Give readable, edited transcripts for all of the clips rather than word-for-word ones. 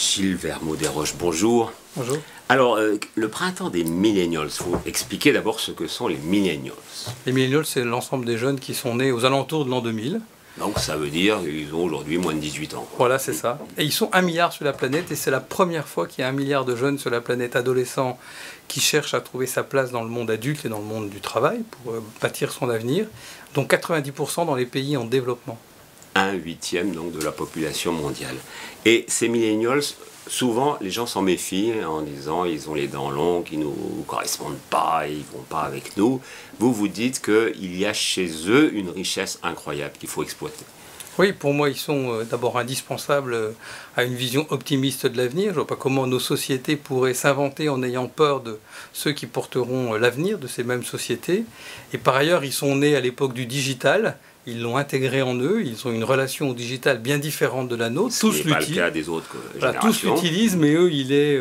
Gilles Vermaux-Desroches, bonjour. Bonjour. Alors, le printemps des millennials, il faut expliquer d'abord ce que sont les millennials. Les millennials, c'est l'ensemble des jeunes qui sont nés aux alentours de l'an 2000. Donc ça veut dire qu'ils ont aujourd'hui moins de 18 ans. Voilà, c'est ça. Et ils sont 1 milliard sur la planète, et c'est la première fois qu'il y a 1 milliard de jeunes sur la planète adolescents qui cherchent à trouver sa place dans le monde adulte et dans le monde du travail pour bâtir son avenir, dont 90% dans les pays en développement. 1/8 donc de la population mondiale. Et ces millennials, souvent les gens s'en méfient en disant ils ont les dents longues, ils ne nous correspondent pas, ils ne vont pas avec nous. Vous vous dites qu'il y a chez eux une richesse incroyable qu'il faut exploiter. Oui, pour moi, ils sont d'abord indispensables à une vision optimiste de l'avenir. Je ne vois pas comment nos sociétés pourraient s'inventer en ayant peur de ceux qui porteront l'avenir de ces mêmes sociétés. Et par ailleurs, ils sont nés à l'époque du digital. Ils l'ont intégré en eux, ils ont une relation au digital bien différente de la nôtre. Ce n'est pas le cas des autres générations. Tous l'utilisent, mais eux, il est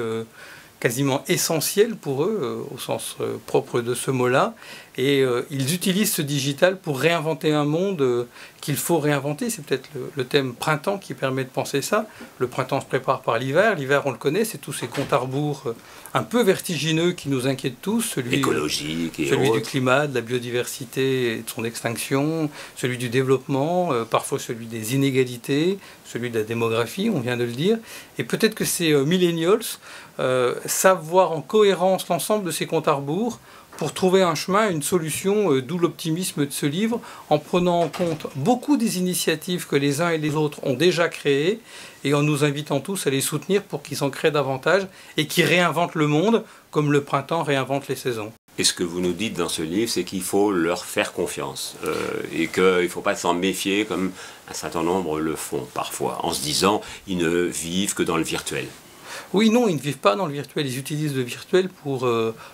quasiment essentiel pour eux, au sens propre de ce mot-là. Et ils utilisent ce digital pour réinventer un monde qu'il faut réinventer. C'est peut-être le thème printemps qui permet de penser ça. Le printemps se prépare par l'hiver. L'hiver, on le connaît, c'est tous ces comptes à rebours un peu vertigineux qui nous inquiètent tous. Celui écologique et celui autres. Du climat, de la biodiversité et de son extinction, celui du développement, parfois celui des inégalités, celui de la démographie, on vient de le dire. Et peut-être que ces millennials savent voir en cohérence l'ensemble de ces comptes à rebours pour trouver un chemin, une solution, d'où l'optimisme de ce livre, en prenant en compte beaucoup des initiatives que les uns et les autres ont déjà créées, et en nous invitant tous à les soutenir pour qu'ils en créent davantage, et qui réinventent le monde, comme le printemps réinvente les saisons. Et ce que vous nous dites dans ce livre, c'est qu'il faut leur faire confiance, et qu'il ne faut pas s'en méfier comme un certain nombre le font parfois, en se disant ils ne vivent que dans le virtuel. Oui, non, ils ne vivent pas dans le virtuel, ils utilisent le virtuel pour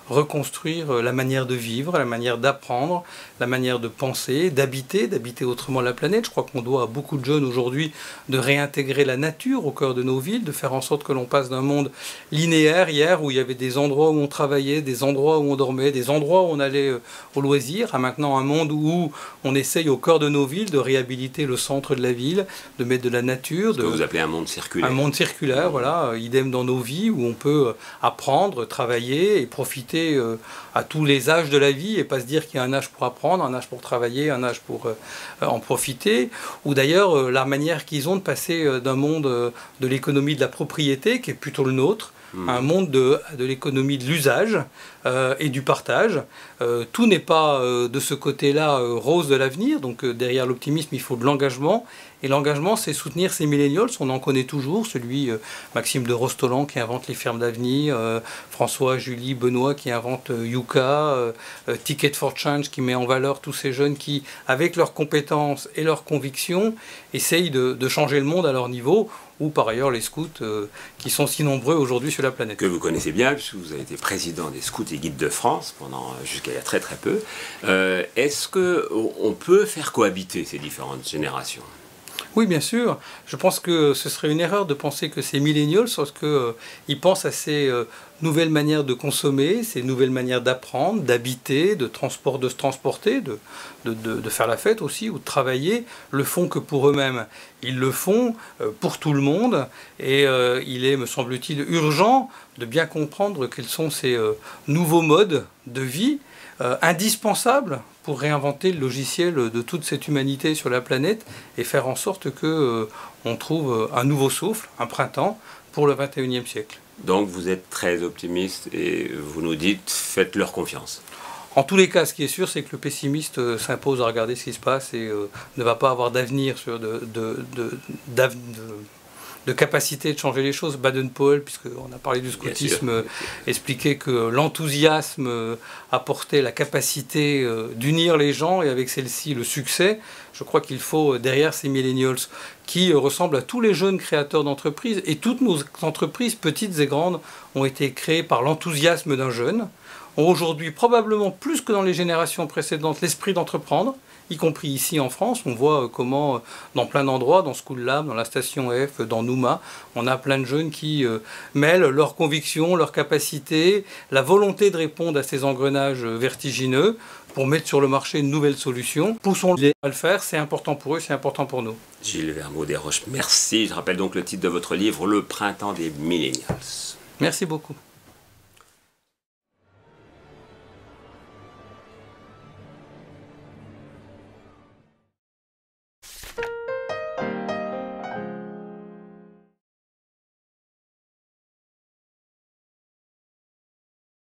reconstruire la manière de vivre, la manière d'apprendre, la manière de penser, d'habiter autrement la planète. Je crois qu'on doit à beaucoup de jeunes aujourd'hui de réintégrer la nature au cœur de nos villes, de faire en sorte que l'on passe d'un monde linéaire hier où il y avait des endroits où on travaillait, des endroits où on dormait, des endroits où on allait au loisir, à maintenant un monde où on essaye au cœur de nos villes de réhabiliter le centre de la ville, de mettre de la nature. Ce que vous appelez un monde circulaire. Un monde circulaire, voilà, idem dans nos vies où on peut apprendre, travailler et profiter à tous les âges de la vie et pas se dire qu'il y a un âge pour apprendre, un âge pour travailler, un âge pour en profiter. Ou d'ailleurs la manière qu'ils ont de passer d'un monde de l'économie de la propriété, qui est plutôt le nôtre, à un monde de l'économie de l'usage et du partage. Tout n'est pas de ce côté-là rose de l'avenir, donc derrière l'optimisme il faut de l'engagement. Et l'engagement, c'est soutenir ces millennials. On en connaît toujours, celui Maxime de Rostolan qui invente les fermes d'avenir, François, Julie, Benoît qui invente Yuka, Ticket for Change qui met en valeur tous ces jeunes qui, avec leurs compétences et leurs convictions, essayent de changer le monde à leur niveau, ou par ailleurs les scouts qui sont si nombreux aujourd'hui sur la planète. Que vous connaissez bien, puisque vous avez été président des scouts et guides de France jusqu'à il y a très très peu. Est-ce qu'on peut faire cohabiter ces différentes générations ? Oui, bien sûr. Je pense que ce serait une erreur de penser que ces millennials, parce qu'ils pensent à ces nouvelles manières de consommer, ces nouvelles manières d'apprendre, d'habiter, de se transporter, de faire la fête aussi, ou de travailler, le font que pour eux-mêmes. Ils le font pour tout le monde, et il est, me semble-t-il, urgent de bien comprendre quels sont ces nouveaux modes de vie indispensables pour réinventer le logiciel de toute cette humanité sur la planète et faire en sorte qu'on trouve un nouveau souffle, un printemps, pour le 21e siècle. Donc vous êtes très optimiste et vous nous dites faites leur confiance. En tous les cas, ce qui est sûr, c'est que le pessimiste s'impose à regarder ce qui se passe et ne va pas avoir d'avenir de capacité de changer les choses. Baden-Powell, puisqu'on a parlé du scoutisme, expliquait que l'enthousiasme apportait la capacité d'unir les gens et avec celle-ci le succès. Je crois qu'il faut derrière ces millennials qui ressemblent à tous les jeunes créateurs d'entreprises, et toutes nos entreprises, petites et grandes, ont été créées par l'enthousiasme d'un jeune, ont aujourd'hui probablement plus que dans les générations précédentes l'esprit d'entreprendre, y compris ici en France. On voit comment dans plein d'endroits, dans School Lab, dans la station F, dans Nouma, on a plein de jeunes qui mêlent leurs convictions, leurs capacités, la volonté de répondre à ces engrenages vertigineux pour mettre sur le marché une nouvelle solution. Poussons-les à le faire, c'est important pour eux, c'est important pour nous. Gilles Vermaux-Desroches, merci. Je rappelle donc le titre de votre livre, Le printemps des millennials. Merci beaucoup.